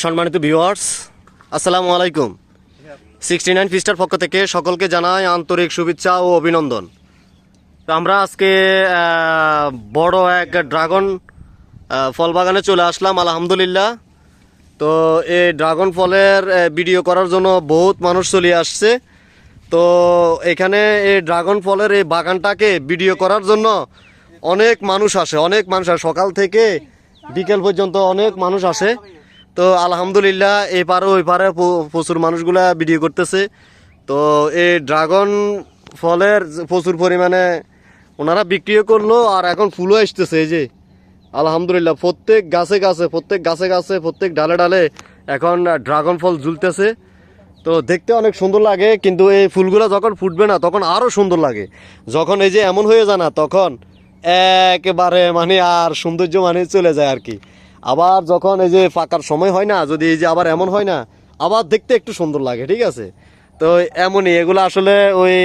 সম্মানিত ভিউয়ার্স, আসসালামু আলাইকুম। 69 ফিস্টার পক্ষ থেকে সকলকে জানাই আন্তরিক শুভেচ্ছা ও অভিনন্দন। তো আমরা আজকে বড় এক ড্রাগন ফল বাগানে চলে আসলাম আলহামদুলিল্লাহ। তো এই ড্রাগন ফলের ভিডিও করার জন্য বহুত মানুষ চলে আসছে। তো এখানে এই ড্রাগন ফলের এই বাগানটাকে ভিডিও করার জন্য অনেক মানুষ আসে, সকাল থেকে বিকেল পর্যন্ত অনেক মানুষ আসে। তো আলহামদুলিল্লাহ এই পারে ওই পারে প্রচুর মানুষগুলা ভিডিও করতেছে। তো এই ড্রাগন ফলের প্রচুর পরিমাণে ওনারা বিক্রিও করলো, আর এখন ফুলও আসতেছে। এই যে আলহামদুলিল্লাহ প্রত্যেক গাছে গাছে প্রত্যেক ডালে ডালে এখন ড্রাগন ফল ঝুলতেছে। তো দেখতে অনেক সুন্দর লাগে, কিন্তু এই ফুলগুলো যখন ফুটবে না তখন আরও সুন্দর লাগে। যখন এই যে এমন হয়ে যায় না, তখন একেবারে আর সৌন্দর্য চলে যায় আর কি। আবার যখন এই যে ফাঁকার সময় হয় না, যদি এই যে আবার এমন হয় না, আবার দেখতে একটু সুন্দর লাগে, ঠিক আছে। তো এমনই এগুলো আসলে ওই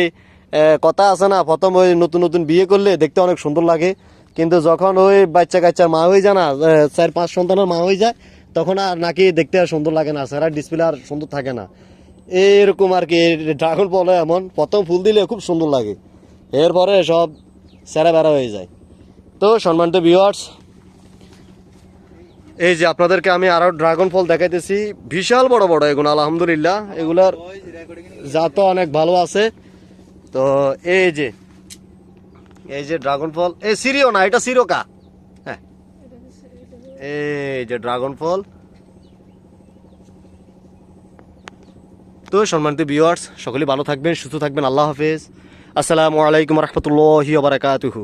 কথা আছে না, প্রথম ওই নতুন নতুন বিয়ে করলে দেখতে অনেক সুন্দর লাগে, কিন্তু যখন ওই বাচ্চা কাচ্চার মা হয়ে যায় না, 4-5 সন্তানের মা হয়ে যায়, তখন আর নাকি দেখতে আর সুন্দর লাগে না, স্যার ডিসপ্লে আর সুন্দর থাকে না। এইরকম আর কি ড্রাগন ফল এমন প্রথম ফুল দিলে খুব সুন্দর লাগে, এরপরে সব সেরা বেড়া হয়ে যায়। তো সম্মানিত ভিউয়ার্স, এই যে আপনাদেরকে আমি আরো ড্রাগন ফল দেখাইতেছি, বিশাল বড় বড় এগুলো আলহামদুলিল্লাহ, এগুলার জাত অনেক ভালো আছে। তো এই যে ড্রাগন ফল, এই সিরিও না, এটা সিরোকা। হ্যাঁ, এই যে ড্রাগন ফল। তো সম্মানিত ভিউয়ার্স, সকলেই ভালো থাকবেন, সুস্থ থাকবেন। আল্লাহ হাফেজ। আসসালামু আলাইকুম রহমতুল্লাহি ওয়া বারাকাতুহু।